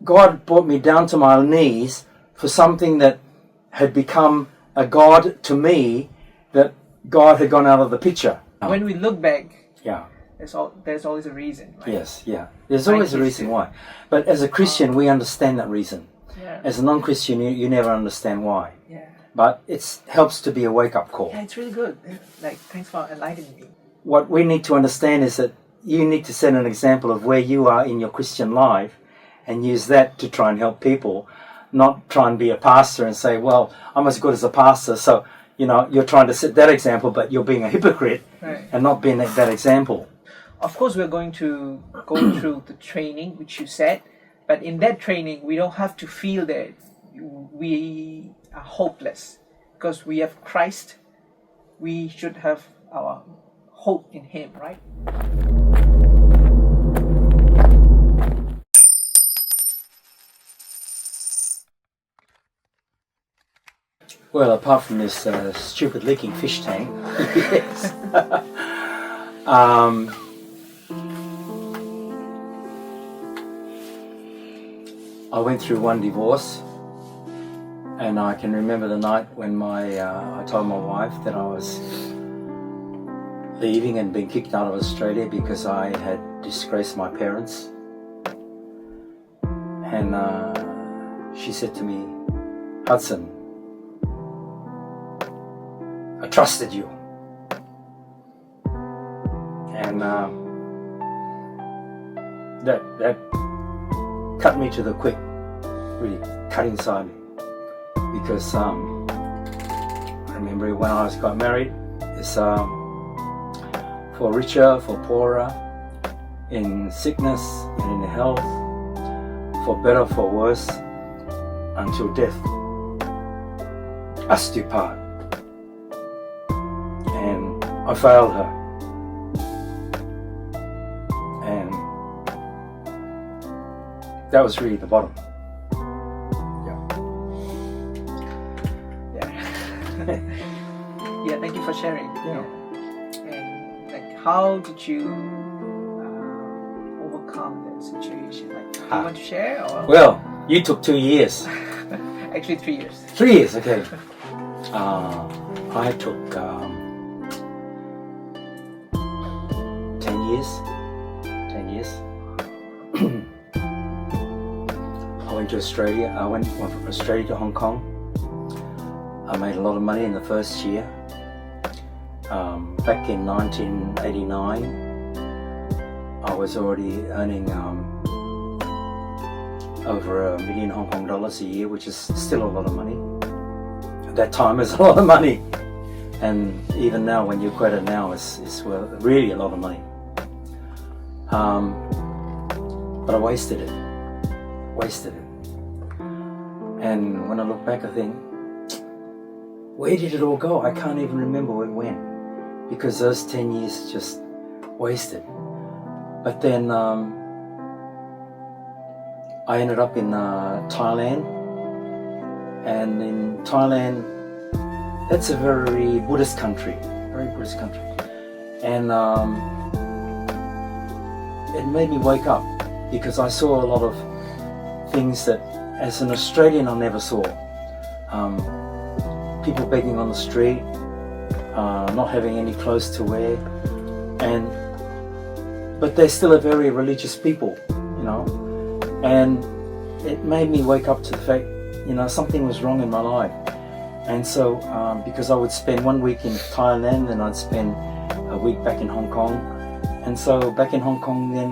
God brought me down to my knees for something that had become a God to me, that God had gone out of the picture. When we look back, Yeah. there's always a reason, right? Yes, yeah. There's always a reason why. But as a Christian, we understand that reason. Yeah. As a non-Christian, you never understand why. Yeah. But it helps to be a wake-up call. Yeah, it's really good. Like, thanks for enlightening me. What we need to understand is that you need to set an example of where you are in your Christian life and use that to try and help people, not try and be a pastor and say, well, I'm as good as a pastor, so, you're trying to set that example, but you're being a hypocrite, right, and not being that example. Of course, we're going to go through the training, which you said, but in that training, we don't have to feel that we are hopeless, because we have Christ. We should have our hope in Him, right? Well, apart from this stupid leaking fish tank, yes. I went through one divorce, and I can remember the night when I told my wife that I was leaving and being kicked out of Australia because I had disgraced my parents. And she said to me, Hudson, I trusted you. And that cut me to the quick, really cut inside me. Because I remember when I got married, it's for richer, for poorer, in sickness and in health, for better, for worse, until death us do part. And I failed her. And that was really the bottom. Yeah, thank you for sharing. Yeah. And like, how did you overcome that situation? Like, do you want to share? Or? Well, you took 2 years. Actually, 3 years. 3 years, okay. I took 10 years. 10 years. I went to Australia. I went from Australia to Hong Kong. I made a lot of money in the first year. Back in 1989, I was already earning over $1 million Hong Kong dollars a year, which is still a lot of money. At that time, it's a lot of money. And even now, when you quote it now, it's really a lot of money. But I wasted it. And when I look back, I think, where did it all go? I can't even remember where it went, because those 10 years just wasted. But then I ended up in Thailand, and in Thailand, that's a very Buddhist country, and it made me wake up, because I saw a lot of things that as an Australian I never saw. People begging on the street, not having any clothes to wear, but they're still a very religious people, and it made me wake up to the fact, something was wrong in my life. And so, because I would spend 1 week in Thailand, then I'd spend a week back in Hong Kong, and so back in Hong Kong, then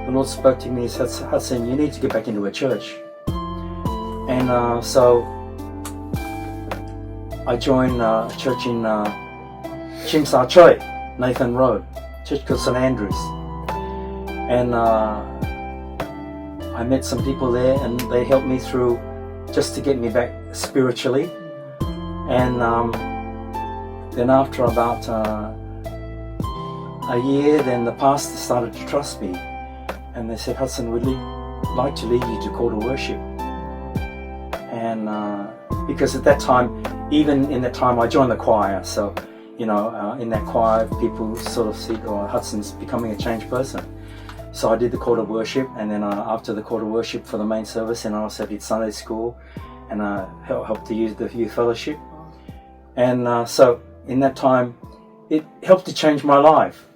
the Lord spoke to me and said, Hudson, you need to get back into a church. And so I joined a church in Chim Sa Choi, Nathan Road, church called St. Andrews. And I met some people there, and they helped me through just to get me back spiritually. And then after about a year, then the pastor started to trust me. And they said, Hudson, we'd like to lead you to call to worship. And because at that time, even in that time, I joined the choir. So, in that choir, people sort of said, oh, Hudson's becoming a changed person. So I did the call to worship, and then after the call to worship for the main service, and I also did Sunday school, and I helped the youth fellowship. And so in that time, it helped to change my life.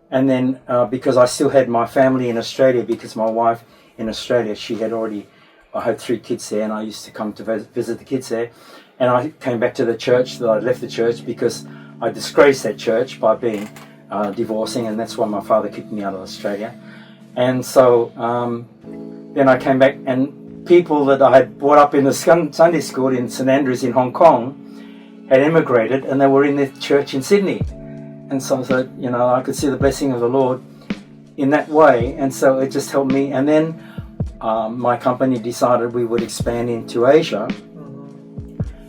And then because I still had my family in Australia, because my wife in Australia, I had 3 kids there, and I used to come to visit the kids there. And I came back to the church, that I left the church because I disgraced that church by being divorcing, and that's why my father kicked me out of Australia. And so then I came back, and people that I had brought up in the Sunday school in St Andrews in Hong Kong had emigrated, and they were in the church in Sydney. And so I thought, I could see the blessing of the Lord in that way, and so it just helped me. And then my company decided we would expand into Asia.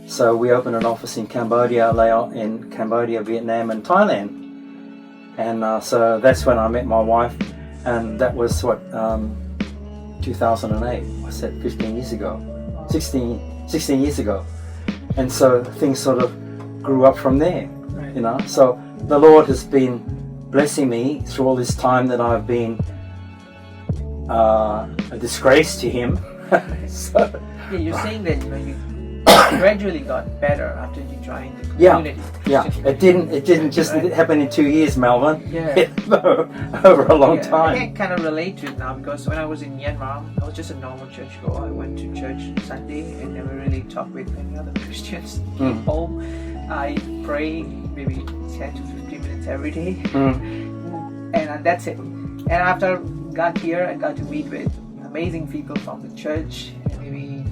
So we opened an office in Cambodia, Vietnam, and Thailand. And so that's when I met my wife, and that was 2008. I said 15 years ago, 16 years ago. And so things sort of grew up from there, So the Lord has been blessing me through all this time that I've been a disgrace to Him. So, yeah, you're saying that you gradually got better after you joined the community. Yeah. It didn't just happen in 2 years, Melvin. Yeah. Over a long time. I can kind of relate to it now, because when I was in Myanmar, I was just a normal churchgoer. I went to church Sunday and never really talked with any other Christians. Came home, I pray maybe 10 to 15 minutes every day, and that's it. And after I got here, I got to meet with amazing people from the church, and maybe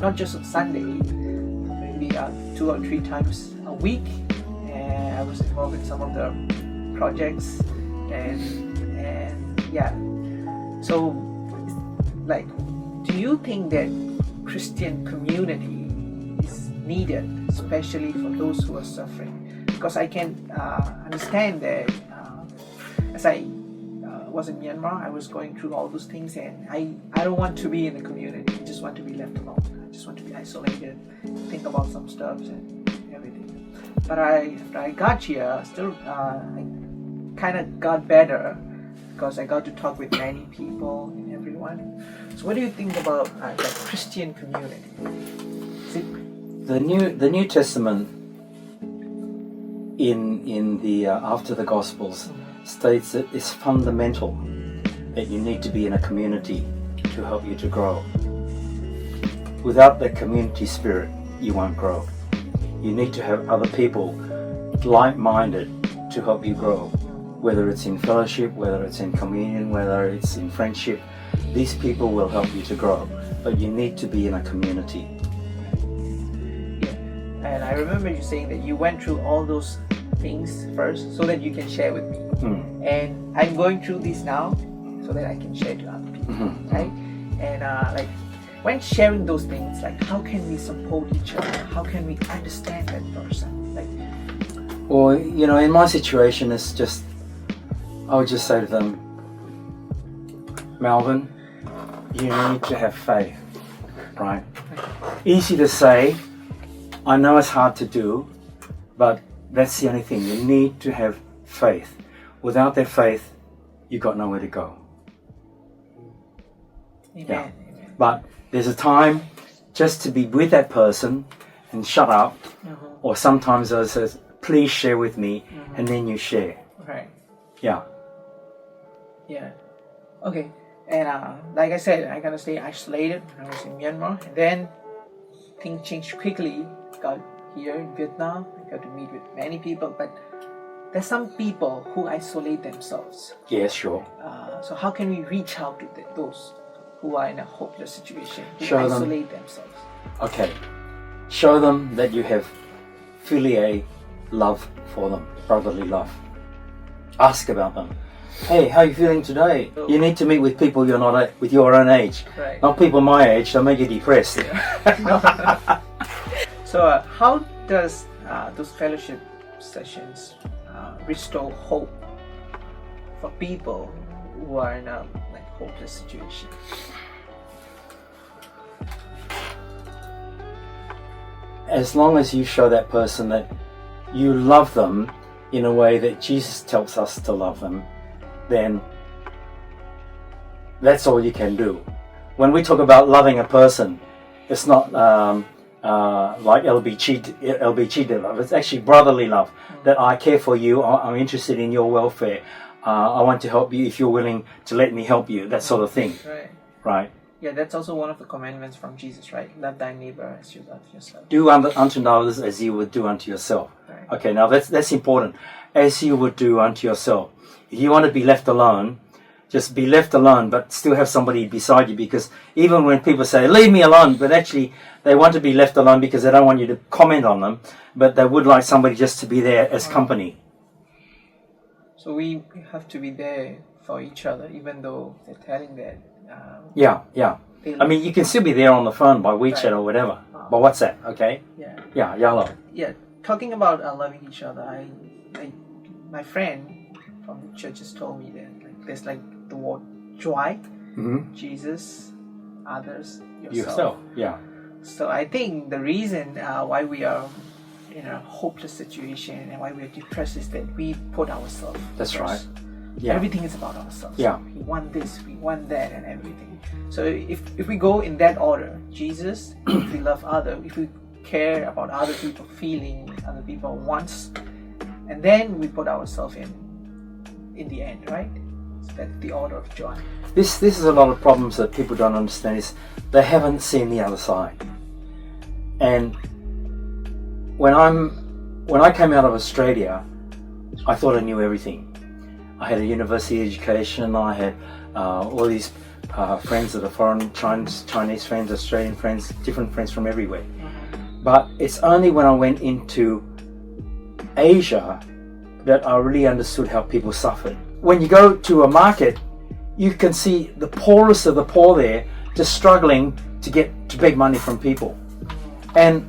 not just on Sunday, maybe 2 or 3 times a week. And I was involved in some of the projects, and yeah. So, do you think that Christian community is needed, especially for those who are suffering? Because I can understand that as I was in Myanmar, I was going through all those things, and I don't want to be in the community. I just want to be left alone. I just want to be isolated, think about some stuff and everything. But after I got here, still I kind of got better, because I got to talk with many people and everyone. So what do you think about the Christian community? The New Testament in the after the Gospels states that it's fundamental that you need to be in a community to help you to grow. Without the community spirit, you won't grow. You need to have other people like-minded to help you grow, whether it's in fellowship, whether it's in communion, whether it's in friendship. These people will help you to grow, but you need to be in a community. Yeah, and I remember you saying that you went through all those things first so that you can share with me. And I'm going through this now so that I can share to other people, right? And when sharing those things, how can we support each other? How can we understand that person? Well, in my situation, it's just, I would just say to them, Melvin, you need to have faith, right? Easy to say, I know it's hard to do, but that's the only thing. You need to have faith. Without that faith, you've got nowhere to go. Amen. Yeah. But there's a time just to be with that person and shut up, or sometimes I says, please share with me, and then you share. Right. Yeah. Yeah. Okay. And like I said, I gotta stay isolated when I was in Myanmar, and then things changed quickly. Got here in Vietnam, I got to meet with many people, but there's some people who isolate themselves. Yeah, sure. So how can we reach out to those who are in a hopeless situation, who Show them. isolate themselves? Okay. Show them that you have filial love for them, brotherly love. Ask about them. Hey, how are you feeling today? You need to meet with people you're not with your own age. Right. Not people my age, they'll make you depressed. So how does those fellowship sessions restore hope for people who are in a hopeless situation? As long as you show that person that you love them in a way that Jesus tells us to love them, then that's all you can do. When we talk about loving a person, it's not like LBG love. It's actually brotherly love. That I care for you. I'm interested in your welfare. I want to help you if you're willing to let me help you. That sort of thing. Right. Right. Yeah, that's also one of the commandments from Jesus, right? Love thy neighbor as you love yourself. Do unto others as you would do unto yourself. Right. Okay, now that's important. As you would do unto yourself. If you want to be left alone, just be left alone, but still have somebody beside you. Because even when people say, leave me alone, but actually they want to be left alone because they don't want you to comment on them, but they would like somebody just to be there as company. So we have to be there for each other, even though they're telling that. Yeah. I mean, you can still be there on the phone by WeChat or whatever, by WhatsApp, okay? Yeah, yellow. Yeah, talking about loving each other, my friend from the church just told me that there's like the word joy, Jesus, others, yourself. Yeah. So I think the reason why we are in a hopeless situation and why we are depressed is that we put ourselves That's first. right. Yeah. Everything is about ourselves. Yeah. We want this, we want that, and everything. So if we go in that order, Jesus, if we love others, if we care about other people's feelings, other people's wants, and then we put ourselves in the end, right? So that's the order of joy. This is a lot of problems that people don't understand is they haven't seen the other side. And when I came out of Australia, I thought I knew everything. I had a university education. I had all these friends that are foreign, Chinese friends, Australian friends, different friends from everywhere. But it's only when I went into Asia that I really understood how people suffered. When you go to a market, you can see the poorest of the poor there just struggling to beg money from people. And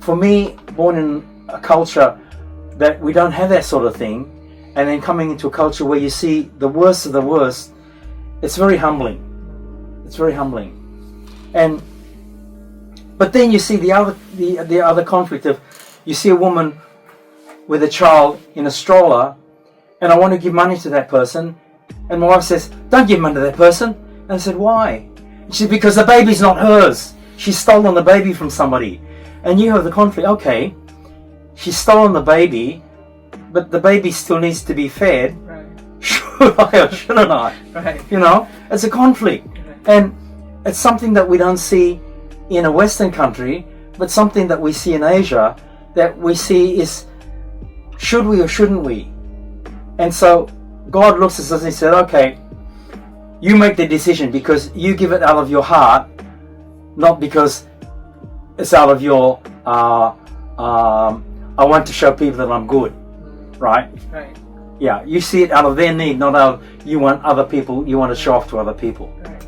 for me, born in a culture that we don't have that sort of thing, and then coming into a culture where you see the worst of the worst, it's very humbling. It's very humbling. But then you see the other conflict of, you see a woman with a child in a stroller, and I want to give money to that person, and my wife says, don't give money to that person. And I said, why? And she said, because the baby's not hers. She's stolen the baby from somebody. And you have the conflict, okay, she's stolen the baby, but the baby still needs to be fed. Right. Should I or shouldn't I? Right. You know, it's a conflict. Right. And it's something that we don't see in a Western country, but something that we see in Asia, that we see is, should we or shouldn't we? And so God looks at us and he said, okay, you make the decision because you give it out of your heart, not because it's out of your, I want to show people that I'm good. Right? Right. Yeah, you see it out of their need, not out of you want other people, you want to show off to other people. Right.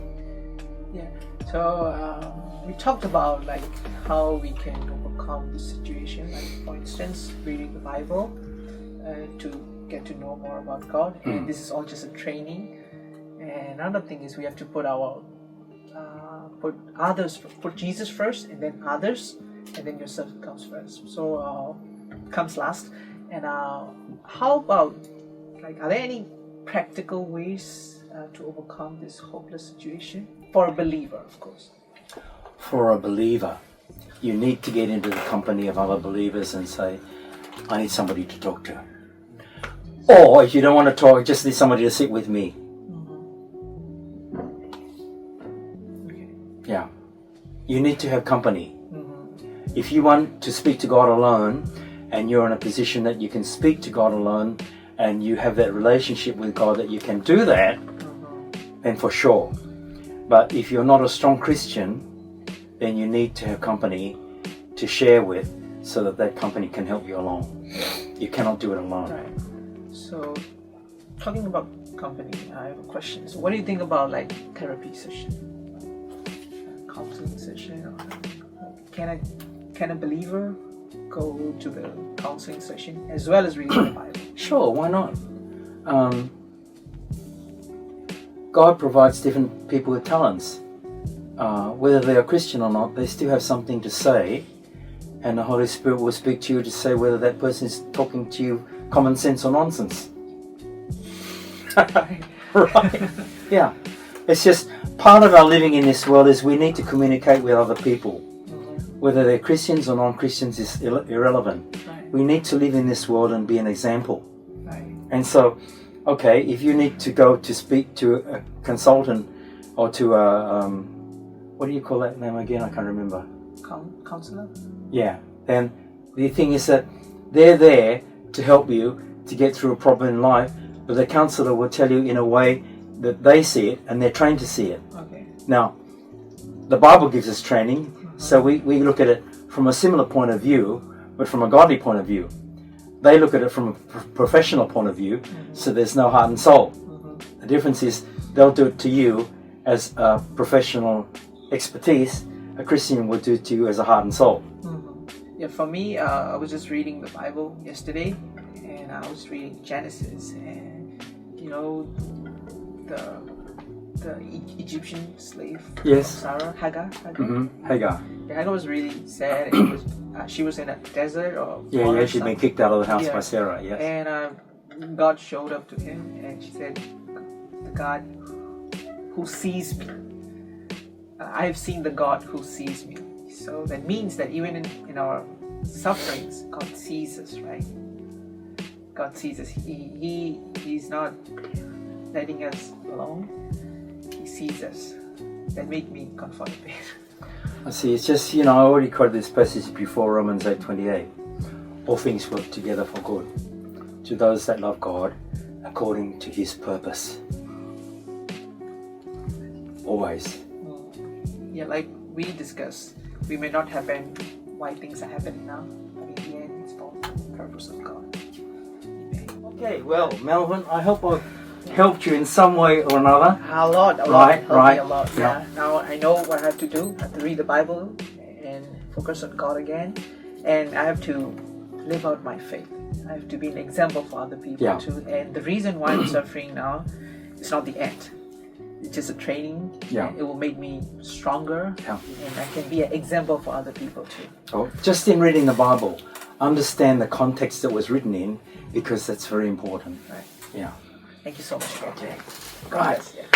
Yeah. So we talked about like how we can overcome this situation, like for instance, reading the Bible to get to know more about God. And this is all just a training. And another thing is we have to put put Jesus first, and then others, and then yourself comes first. So comes last. And how about, like, are there any practical ways to overcome this hopeless situation for a believer, of course? For a believer, you need to get into the company of other believers and say, I need somebody to talk to. Or if you don't want to talk, just need somebody to sit with me. Okay. Yeah. You need to have company. If you want to speak to God alone, and you're in a position that you can speak to God alone, and you have that relationship with God that you can do that, then for sure. But if you're not a strong Christian, then you need to have company to share with, so that that company can help you along. You cannot do it alone. Right. So, talking about company, I have a question. So, what do you think about like therapy session, counseling session? Or can a believer go to the counseling session as well as reading the Bible? Sure, why not? God provides different people with talents. Whether they are Christian or not, they still have something to say, and the Holy Spirit will speak to you to say whether that person is talking to you common sense or nonsense. Right? Yeah. It's just part of our living in this world is we need to communicate with other people. Whether they're Christians or non-Christians is irrelevant. Right. We need to live in this world and be an example. Right. And so, okay, if you need to go to speak to a consultant or to a, what do you call that name again? I can't remember. Counselor? Yeah. Then the thing is that they're there to help you to get through a problem in life, but the counselor will tell you in a way that they see it and they're trained to see it. Okay. Now, the Bible gives us training, so we look at it from a similar point of view, but from a godly point of view. They look at it from a professional point of view, so there's no heart and soul. The difference is they'll do it to you as a professional expertise. A Christian would do it to you as a heart and soul. Yeah, for me, I was just reading the Bible yesterday, and I was reading Genesis, and you know, the Egyptian slave, Yes. Sarah, Hagar. Hagar. Yeah, Hagar was really sad. And it was, she was in a desert or Yeah, she'd been kicked out of the house Yeah. by Sarah, yes. And God showed up to him, and she said, "The God who sees me. I have seen the God who sees me." So that means that even in our sufferings, God sees us, right? God sees us. He's not letting us alone. He sees us. That made me comforted. I see, it's just, I already quoted this passage before, Romans 8:28. All things work together for good to those that love God according to His purpose. Always. Yeah, like we discussed, we may not happen why things are happening now, but in the end, it's for the purpose of God. Amen. Okay, well, Melvin, I hope I've helped you in some way or another. A lot. Right. A lot. Yeah. Yeah. Now I know what I have to do. I have to read the Bible and focus on God again, and I have to live out my faith. I have to be an example for other people Yeah. too. And the reason why I'm suffering now is not the end. It's just a training. Yeah. It will make me stronger, Yeah. and I can be an example for other people too. Oh, just in reading the Bible, understand the context that was written in, because that's very important. Right. Yeah. Thank you so much, Jay. Right. Yeah.